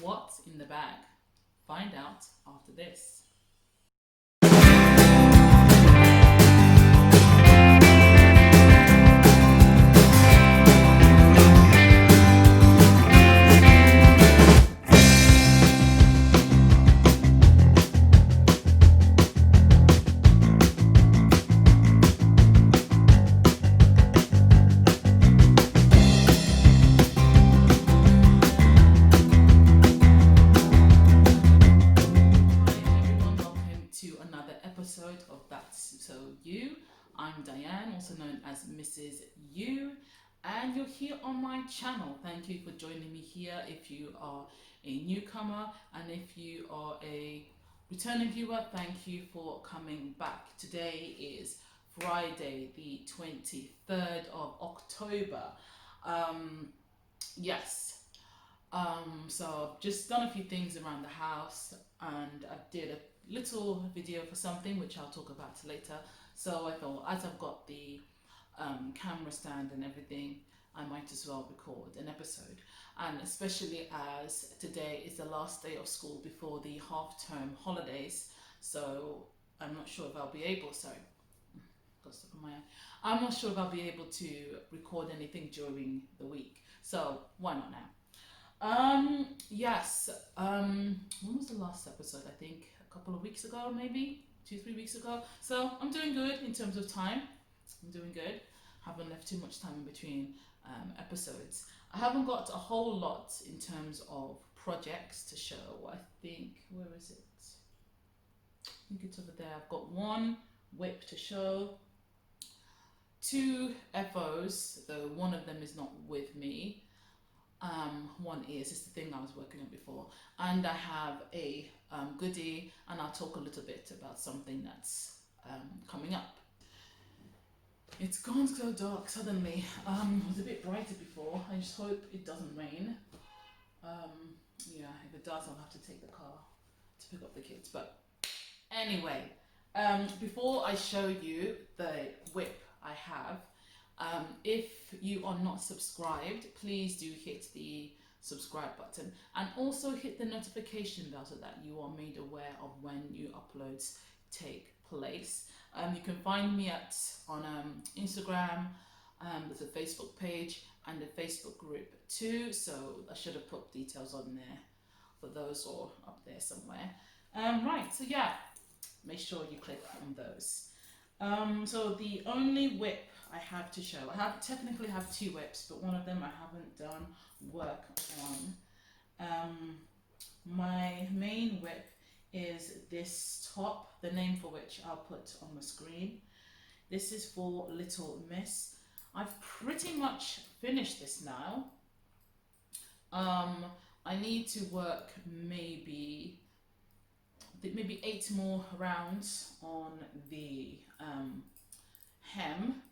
what's in the bag? Find out after this. Episode of That's So You. I'm Diane, also known as Mrs. You, and you're here on my channel. Thank you for joining me here if you are a newcomer, and if you are a returning viewer, thank you for coming back. Today is Friday the 23rd of October. So I've just done a few things around the house, and I did a little video for something which I'll talk about later. So I thought, as I've got the camera stand and everything, I might as well record an episode, and especially as today is the last day of school before the half-term holidays. So I'm not sure if I'll be able, got stuff in my eye. I'm not sure if I'll be able to record anything during the week, so why not now? When was the last episode? I think a couple of weeks ago, maybe 2-3 weeks ago. So I'm doing good in terms of time. I'm doing good. Haven't left too much time in between episodes. I haven't got a whole lot in terms of projects to show. I think, where is it? I think it's over there. I've got one whip to show, 2 FOs, though one of them is not with me. One is the thing I was working on before, and I have a goodie, and I'll talk a little bit about something that's coming up. It's gone so dark suddenly. It was a bit brighter before. I just hope it doesn't rain. If it does, I'll have to take the car to pick up the kids. But anyway, before I show you the whip I have, if you are not subscribed, please do hit the subscribe button, and also hit the notification bell so that you are made aware of when new uploads take place. You can find me on Instagram. There's a Facebook page and a Facebook group too, so I should have put details on there for those, or up there somewhere. Make sure you click on those. So the only whip I have to show, technically have 2 whips, but one of them I haven't done work on. My main whip is this top, the name for which I'll put on the screen. This is for Little Miss. I've pretty much finished this now. I need to work maybe 8 more rounds on the hem,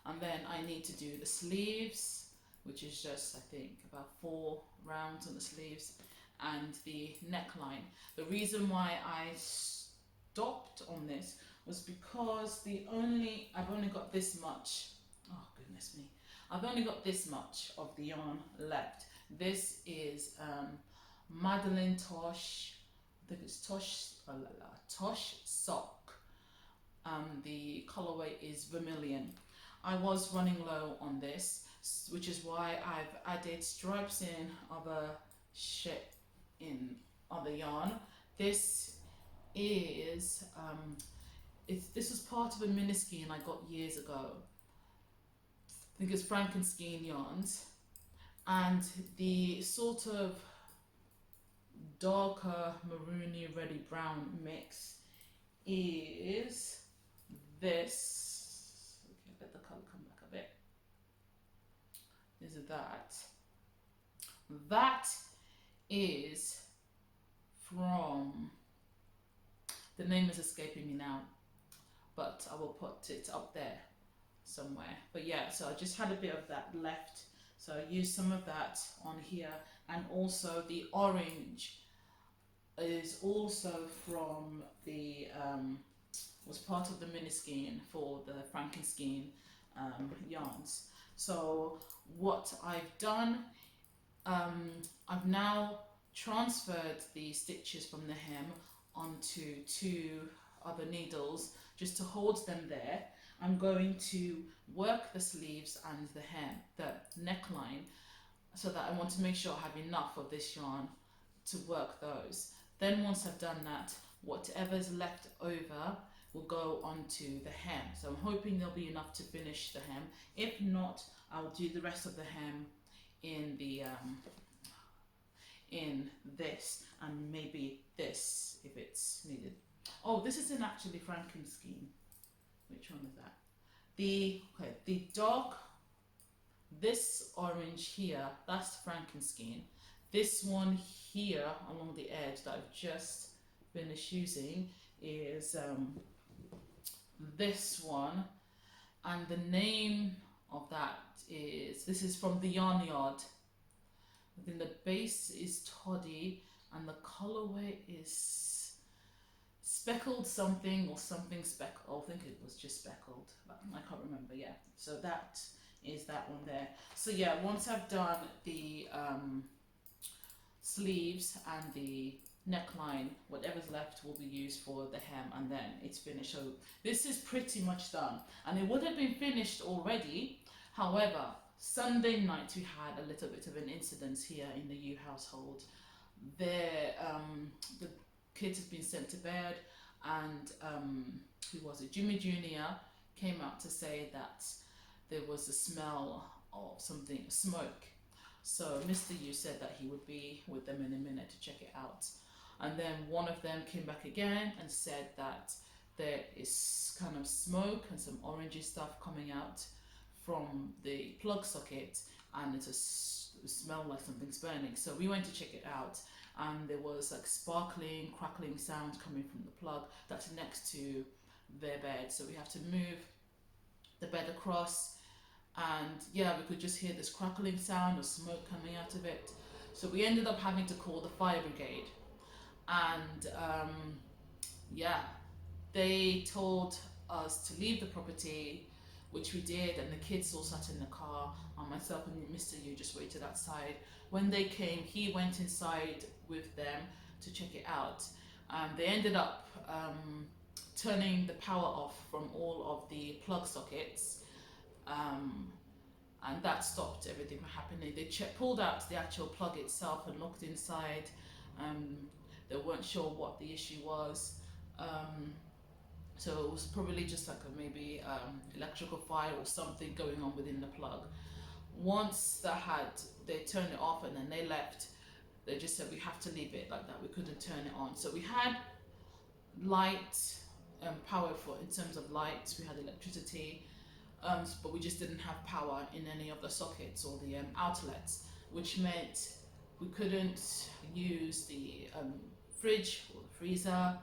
and then I need to do the sleeves, which is just, I think, about 4 rounds on the sleeves, and the neckline. The reason why I stopped on this was because I've only got this much, oh goodness me, I've only got this much of the yarn left. This is Madeline Tosh, I think it's Tosh Sock. The colorway is Vermilion. I was running low on this, which is why I've added stripes in other yarn. This is this was part of a mini skein I got years ago. I think it's Frankenskein yarns, and the sort of darker maroony reddy brown mix is this. Okay, let the colour come back a bit. Is that. That is from, the name is escaping me now, but I will put it up there somewhere. But yeah, so I just had a bit of that left, so I used some of that on here, and also the orange is also from the was part of the mini skein for the Frankenskein yarns. So what I've done, I've now transferred the stitches from the hem onto 2 other needles just to hold them there. I'm going to work the sleeves and the hem, the neckline, so that I want to make sure I have enough of this yarn to work those. Then once I've done that, whatever's left over will go onto the hem. So I'm hoping there'll be enough to finish the hem. If not, I'll do the rest of the hem in the in this, and maybe this if it's needed. Oh, this isn't actually Frankenstein. Which one is that? The dark, this orange here, that's Frankenstein. This one here along the edge that I've just finished using is this one, and the name of that is, this is from the Yarn Yard. Then the base is toddy, and the colorway is speckled something or something speckled. I think it was just speckled, but I can't remember. Yeah, so that is that one there. So yeah, once I've done the sleeves and the neckline, whatever's left will be used for the hem, and then it's finished. So this is pretty much done, and it would have been finished already. However, Sunday night we had a little bit of an incident here in the Yu household. The kids have been sent to bed, and who was it? Jimmy Jr. came out to say that there was a smell of something, smoke. So Mr. Yu said that he would be with them in a minute to check it out. And then one of them came back again and said that there is kind of smoke and some orangey stuff coming out from the plug socket, and it smelled like something's burning. So we went to check it out, and there was like sparkling, crackling sound coming from the plug that's next to their bed. So we have to move the bed across, and yeah, we could just hear this crackling sound of smoke coming out of it. So we ended up having to call the fire brigade, and yeah, they told us to leave the property, which we did, and the kids all sat in the car, and myself and Mr. Yu just waited outside. When they came, he went inside with them to check it out. They ended up turning the power off from all of the plug sockets, and that stopped everything from happening. They pulled out the actual plug itself and looked inside. They weren't sure what the issue was. So it was probably just like a maybe electrical fire or something going on within the plug. Once they turned it off and then they left, they just said we have to leave it like that. We couldn't turn it on. So we had light, power for in terms of lights. We had electricity, but we just didn't have power in any of the sockets or the outlets, which meant we couldn't use the fridge or the freezer,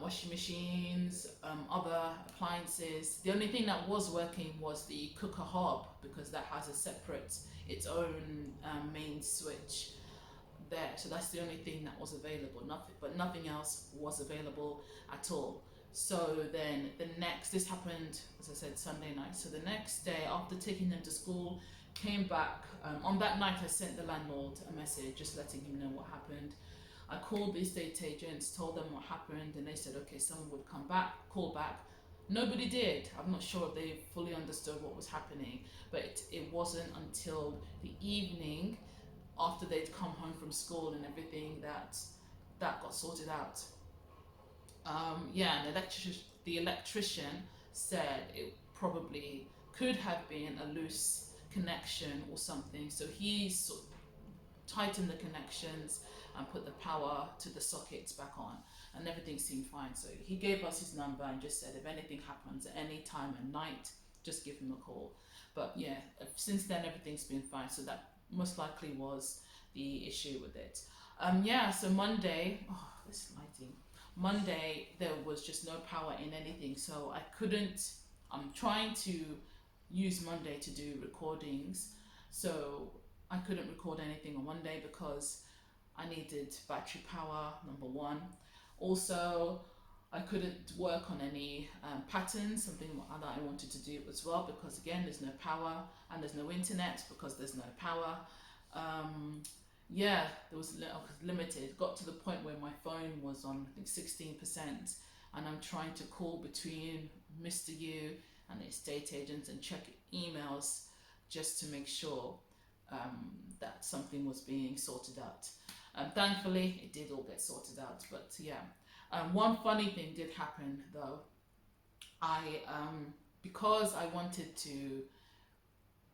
washing machines, other appliances. The only thing that was working was the cooker hob, because that has a separate, its own main switch there. So that's the only thing that was available. Nothing else was available at all. So then this happened, as I said, Sunday night. So the next day, after taking them to school, came back. On that night, I sent the landlord a message just letting him know what happened. I called the estate agents, told them what happened, and they said, okay, someone would call back. Nobody did. I'm not sure if they fully understood what was happening, but it wasn't until the evening, after they'd come home from school and everything, that got sorted out. Yeah, and the electrician said it probably could have been a loose connection or something, so he sort of tightened the connections and put the power to the sockets back on, and everything seemed fine. So he gave us his number and just said if anything happens at any time at night, just give him a call. But yeah, since then everything's been fine, so that most likely was the issue with it. Yeah, so Monday, this lighting. Monday there was just no power in anything, so I'm trying to use Monday to do recordings, so I couldn't record anything on Monday because I needed battery power, number one. Also, I couldn't work on any patterns, something that I wanted to do as well, because again, there's no power, and there's no internet because there's no power. yeah, there was limited. Got to the point where my phone was on, I think, 16%, and I'm trying to call between Mr. U and the estate agents and check emails just to make sure that something was being sorted out. Thankfully, it did all get sorted out. But yeah, one funny thing did happen though. I because I wanted to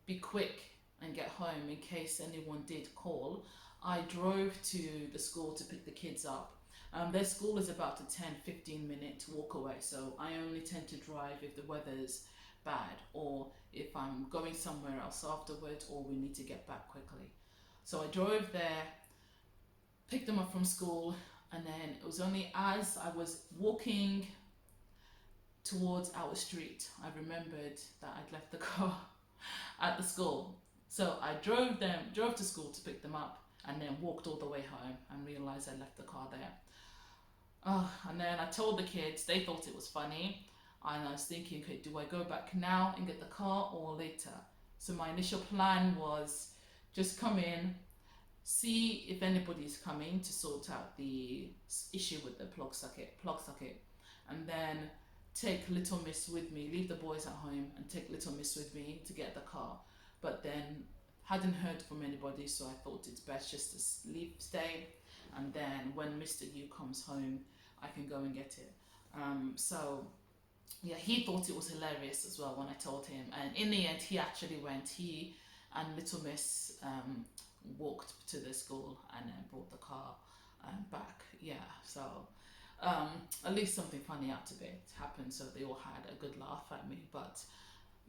be quick and get home in case anyone did call, I drove to the school to pick the kids up. Their school is about a 10-15 minute walk away, so I only tend to drive if the weather's bad or if I'm going somewhere else afterwards or we need to get back quickly. So I drove there, picked them up from school, and then it was only as I was walking towards our street I remembered that I'd left the car at the school. So I drove to school to pick them up, and then walked all the way home and realized I left the car there. Oh, and then I told the kids, they thought it was funny, and I was thinking, okay, do I go back now and get the car or later? So my initial plan was just come in, see if anybody's coming to sort out the issue with the plug socket, and then take little miss with me, leave the boys at home and take little miss with me to get the car. But then hadn't heard from anybody, so I thought it's best just to stay, and then when Mr. U comes home I can go and get it. So yeah, he thought it was hilarious as well when I told him, and in the end he actually went. He and little miss walked to the school and then brought the car back. Yeah, so at least something funny out of it happened, so they all had a good laugh at me. But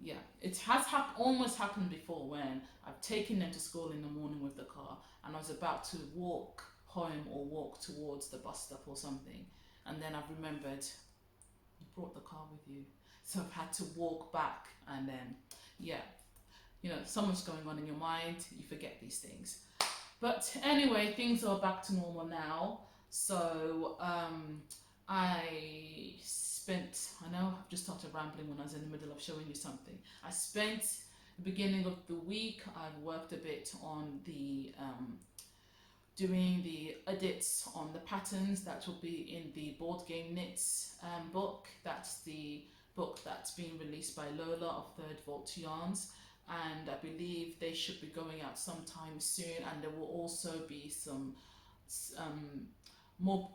yeah, it has almost happened before when I've taken them to school in the morning with the car and I was about to walk home or walk towards the bus stop or something, and then I've remembered you brought the car with you, so I've had to walk back, and then yeah, you know, so much going on in your mind, you forget these things. But anyway, things are back to normal now. So I know I've just started rambling when I was in the middle of showing you something. I spent the beginning of the week, I've worked a bit on the doing the edits on the patterns that will be in the Board Game Knits book. That's the book that's being released by Lola of Third Vault Yarns, and I believe they should be going out sometime soon, and there will also be some more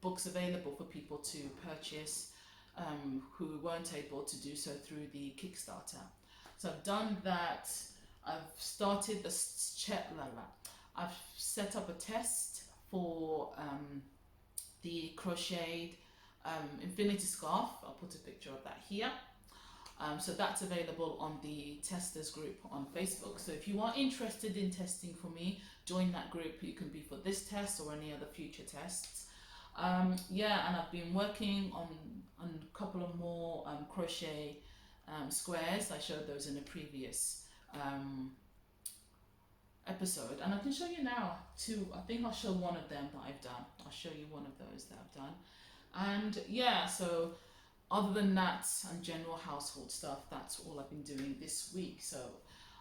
books available for people to purchase who weren't able to do so through the Kickstarter. So I've done that. I've started the I've set up a test for the crocheted infinity scarf. I'll put a picture of that here. So that's available on the testers group on Facebook. So if you are interested in testing for me, join that group. You can be for this test or any other future tests. Yeah, and I've been working on a couple of more crochet squares. I showed those in a previous episode, and I can show you now too. I think I'll show one of them that I've done. I'll show you one of those that I've done. And yeah, so other than that and general household stuff, that's all I've been doing this week. So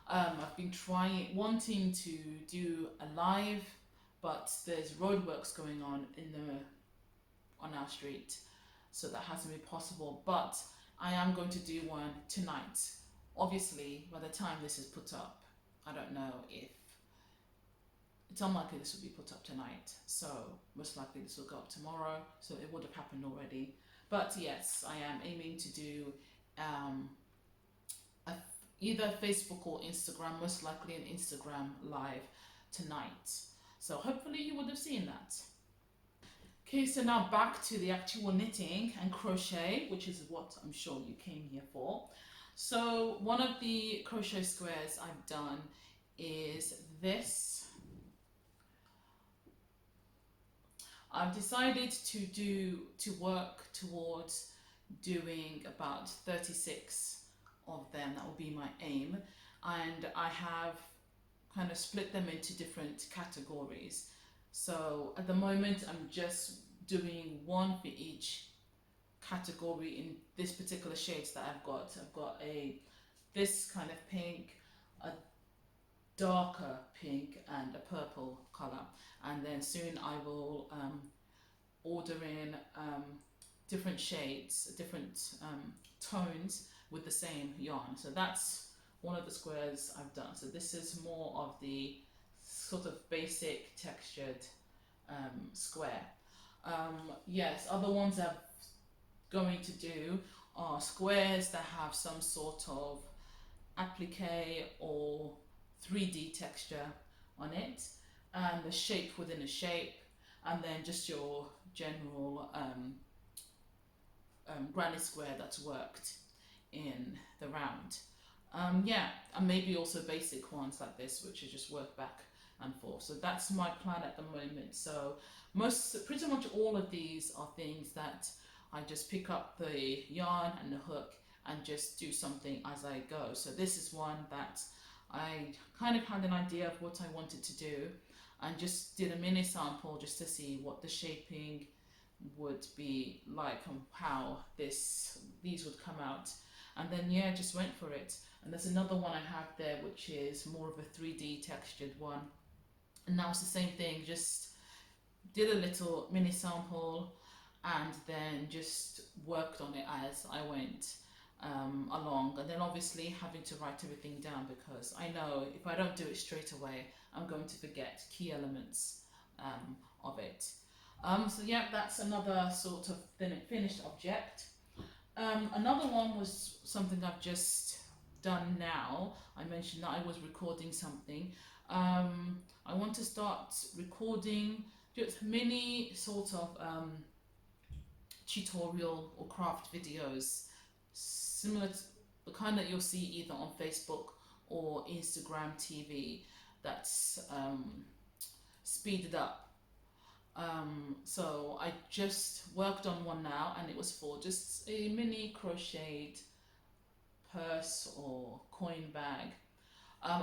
I've been wanting to do a live, but there's roadworks going on on our street, so that hasn't been possible. But I am going to do one tonight. Obviously, by the time this is put up, I don't know if it's unlikely this will be put up tonight, so most likely this will go up tomorrow, so it would have happened already. But yes, I am aiming to do either Facebook or Instagram, most likely an Instagram live tonight. So hopefully you would have seen that. Okay, so now back to the actual knitting and crochet, which is what I'm sure you came here for. So one of the crochet squares I've done is this. I've decided to work towards doing about 36 of them. That will be my aim, and I have kind of split them into different categories. So at the moment I'm just doing one for each category in this particular shades that I've got. I've got this kind of pink, a darker pink and a purple colour, and then soon I will order in different shades, different tones with the same yarn. So that's one of the squares I've done. So this is more of the sort of basic textured square. Yes, other ones I'm going to do are squares that have some sort of applique or 3D texture on it, and a shape within a shape, and then just your general granny square that's worked in the round. Yeah, and maybe also basic ones like this, which is just work back and forth. So that's my plan at the moment. So pretty much all of these are things that I just pick up the yarn and the hook and just do something as I go. So this is one that I kind of had an idea of what I wanted to do and just did a mini sample just to see what the shaping would be like and how these would come out, and then yeah, just went for it. And there's another one I have there which is more of a 3D textured one, and now it's the same thing, just did a little mini sample and then just worked on it as I went along, and then obviously having to write everything down because I know if I don't do it straight away I'm going to forget key elements of it. So yeah, that's another sort of finished object. Another one was something I've just done now. I mentioned that I was recording something. I want to start recording just mini sort of tutorial or craft videos similar to the kind that you'll see either on Facebook or Instagram TV that's speeded up. So I just worked on one now, and it was for just a mini crocheted purse or coin bag. I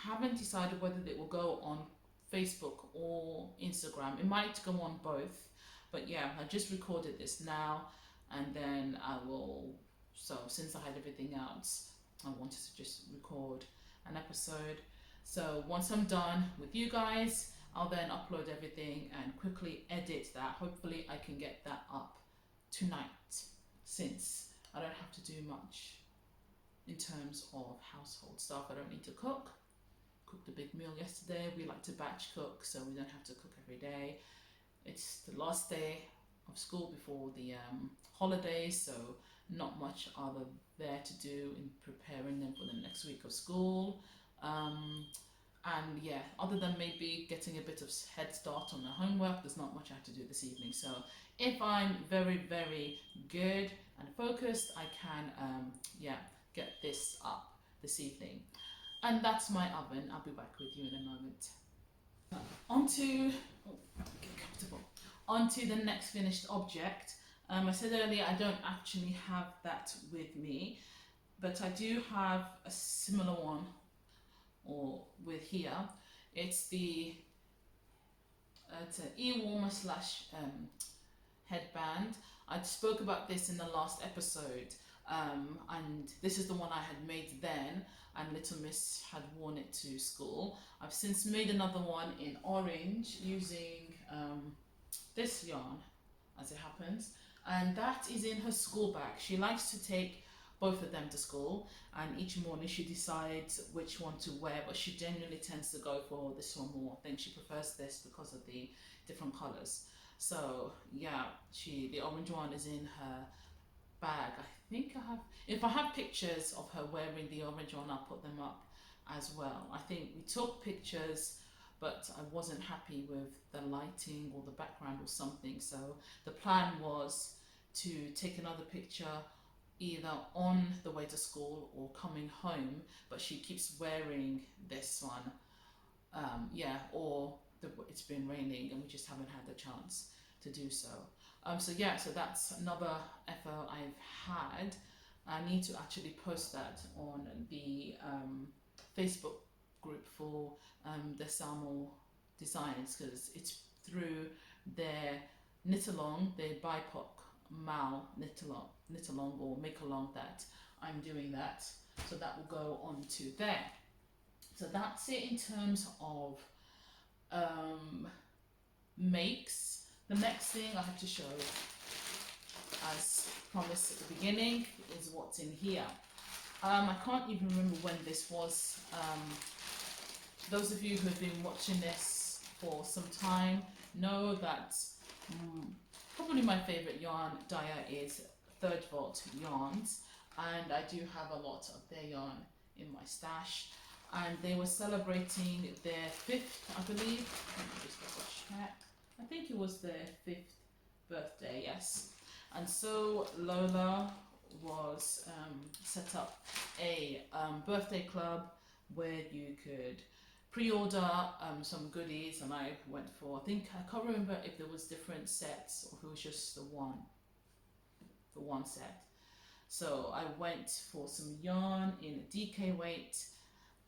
haven't decided whether it will go on Facebook or Instagram. It might go on both, but yeah, I just recorded this now, and then I will, so since I had everything else, I wanted to just record an episode. So once I'm done with you guys, I'll then upload everything and quickly edit that. Hopefully I can get that up tonight, since I don't have to do much in terms of household stuff. I don't need to cook. Cooked a big meal yesterday. We like to batch cook, so we don't have to cook every day. It's the last day of school before the holidays, so not much other there to do in preparing them for the next week of school. And yeah, other than maybe getting a bit of head start on the homework, there's not much I have to do this evening. So if I'm very, very good and focused, I can yeah, get this up this evening. And that's my oven. I'll be back with you in a moment. Onto, get comfortable. Onto the next finished object. I said earlier I don't actually have that with me, but I do have a similar one, or with here. It's the it's an e-warmer slash headband. I spoke about this in the last episode, and this is the one I had made then, and Little Miss had worn it to school. I've since made another one in orange using this yarn, as it happens, and that is in her school bag. She likes to take both of them to school, and each morning she decides which one to wear, but she generally tends to go for this one more. I think she prefers this because of the different colours. So yeah, the orange one is in her bag. I think if I have pictures of her wearing the orange one, I'll put them up as well. I think we took pictures, but I wasn't happy with the lighting or the background or something, so the plan was to take another picture either on the way to school or coming home, but she keeps wearing this one, yeah, or it's been raining and we just haven't had the chance to do so. So yeah, so that's another effort I've had. I need to actually post that on the Facebook group for the Samo designs, because it's through their knit along, their BIPOC Mal knit along or make along that I'm doing that, so that will go on to there. So that's it in terms of makes. The next thing I have to show, as promised at the beginning, is what's in here. I can't even remember when this was. Those of you who have been watching this for some time know that probably my favourite yarn dyer is Third Vault Yarns, and I do have a lot of their yarn in my stash. And they were celebrating their 5th, I believe. Let me just double check. I think it was their 5th birthday, yes. And so Lola was set up a birthday club where you could pre-order some goodies, and I went for, I can't remember if there was different sets or if it was just the one set. So I went for some yarn in a DK weight,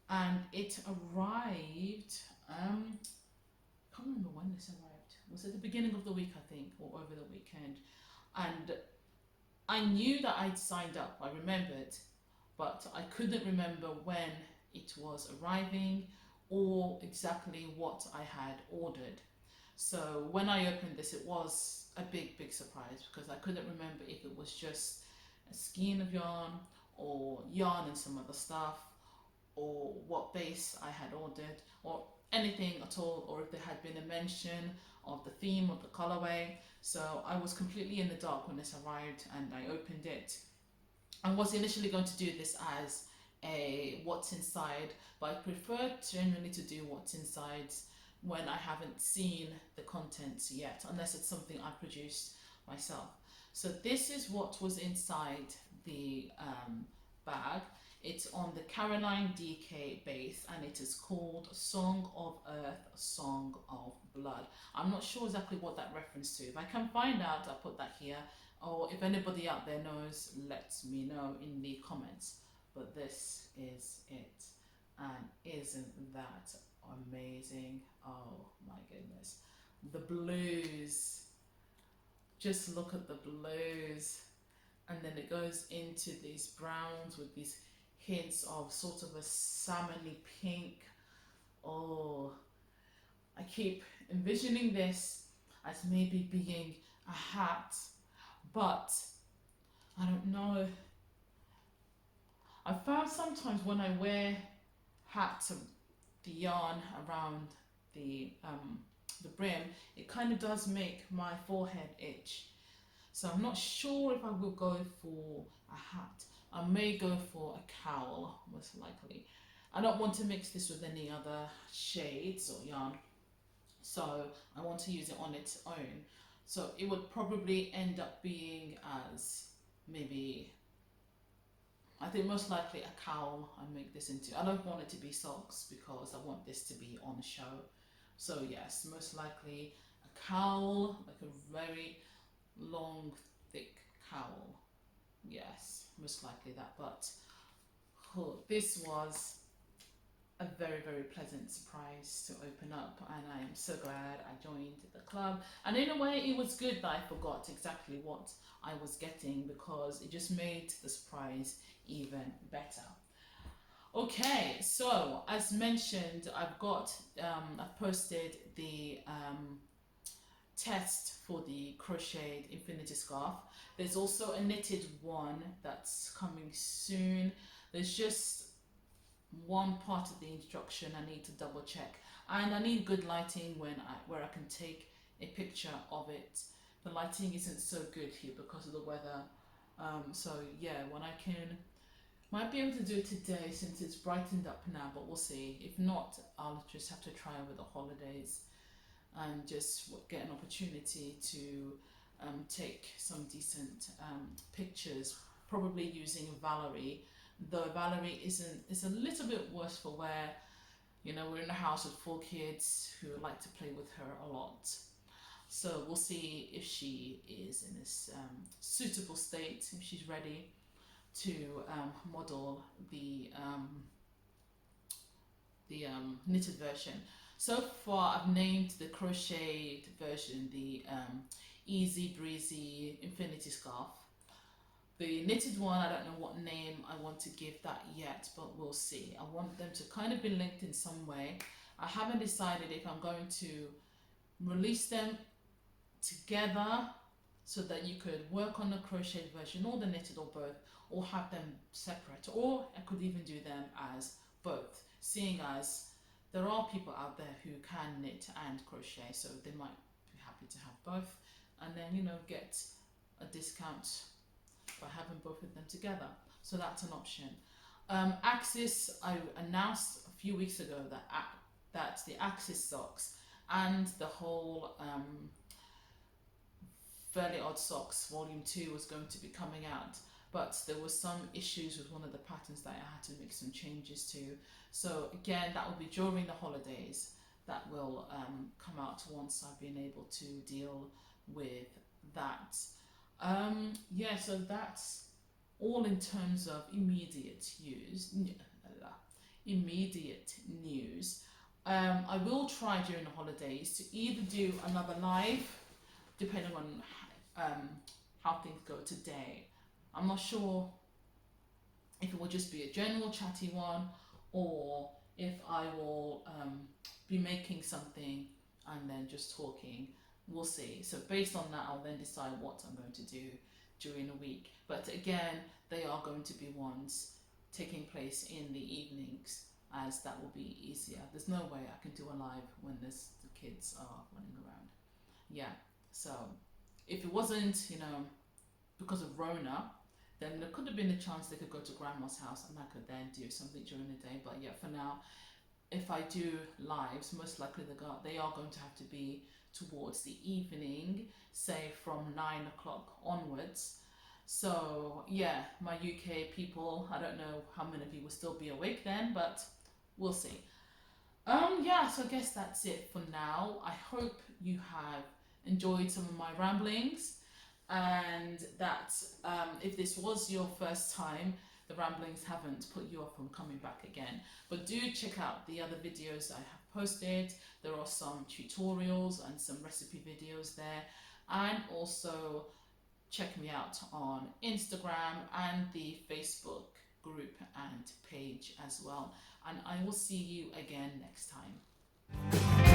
and it arrived, can't remember when this arrived. Was it the beginning of the week, I think, or over the weekend? And I knew that I'd signed up, I remembered, but I couldn't remember when it was arriving or exactly what I had ordered. So when I opened this, it was a big surprise, because I couldn't remember if it was just a skein of yarn or yarn and some other stuff, or what base I had ordered, or anything at all, or if there had been a mention of the theme of the colorway. So I was completely in the dark when this arrived, and I opened it. I was initially going to do this as a what's inside, but I prefer generally to do what's inside when I haven't seen the contents yet, unless it's something I produced myself. So this is what was inside the bag. It's on the Caroline DK base, and it is called Song of Earth, Song of Blood. I'm not sure exactly what that reference to. If I can find out, I'll put that here, or if anybody out there knows, let me know in the comments. But this is it, and isn't that amazing? Oh my goodness, the blues, just look at the blues, and then it goes into these browns with these hints of sort of a salmony pink. Oh, I keep envisioning this as maybe being a hat, but I don't know. I found sometimes when I wear hats, the yarn around the brim, it kind of does make my forehead itch. So I'm not sure if I will go for a hat. I may go for a cowl, most likely. I don't want to mix this with any other shades or yarn, so I want to use it on its own. So it would probably end up being as maybe, I think most likely a cowl I make this into. I don't want it to be socks because I want this to be on show. So yes, most likely a cowl, like a very long, thick cowl. Yes, most likely that. But oh, this was a very pleasant surprise to open up, and I am so glad I joined the club. And in a way, it was good that I forgot exactly what I was getting, because it just made the surprise even better. Okay, so as mentioned, I've posted the test for the crocheted infinity scarf. There's also a knitted one that's coming soon. There's just one part of the instruction I need to double check, and I need good lighting where I can take a picture of it. The lighting isn't so good here because of the weather, so yeah, when I can, might be able to do it today since it's brightened up now, but we'll see. If not, I'll just have to try over the holidays and just get an opportunity to take some decent pictures, probably using Ravelry. Though Ravelry is a little bit worse for wear. You know, we're in a house with 4 kids who like to play with her a lot. So we'll see if she is in this suitable state, if she's ready to model the knitted version. So far I've named the crocheted version the Easy Breezy Infinity Scarf, The knitted one, I don't know what name I want to give that yet, but we'll see. I want them to kind of be linked in some way. I haven't decided if I'm going to release them together so that you could work on the crocheted version or the knitted or both, or have them separate, or I could even do them as both, seeing as there are people out there who can knit and crochet, so they might be happy to have both, and then, you know, get a discount by having both of them together. So that's an option. Axis, I announced a few weeks ago that the Axis socks and the whole Fairly Odd Socks Volume 2 was going to be coming out, but there was some issues with one of the patterns that I had to make some changes to. So again, that will be during the holidays. That will come out once I've been able to deal with that. Yeah, so that's all in terms of immediate news. I will try during the holidays to either do another live, depending on how things go today. I'm not sure if it will just be a general chatty one, or if I will be making something and then just talking. We'll see. So based on that, I'll then decide what I'm going to do during the week. But again, they are going to be ones taking place in the evenings, as that will be easier. There's no way I can do a live when the kids are running around. Yeah, so if it wasn't, you know, because of Rona, then there could have been a chance they could go to grandma's house and I could then do something during the day. But yeah, for now, if I do lives, most likely they are going to have to be towards the evening, say from 9 o'clock onwards. So yeah, my UK people, I don't know how many of you will still be awake then, but we'll see. Yeah, so I guess that's it for now. I hope you have enjoyed some of my ramblings, and that if this was your first time, the ramblings haven't put you off from coming back again. But do check out the other videos I have posted. There are some tutorials and some recipe videos there, and also check me out on Instagram and the Facebook group and page as well. And I will see you again next time.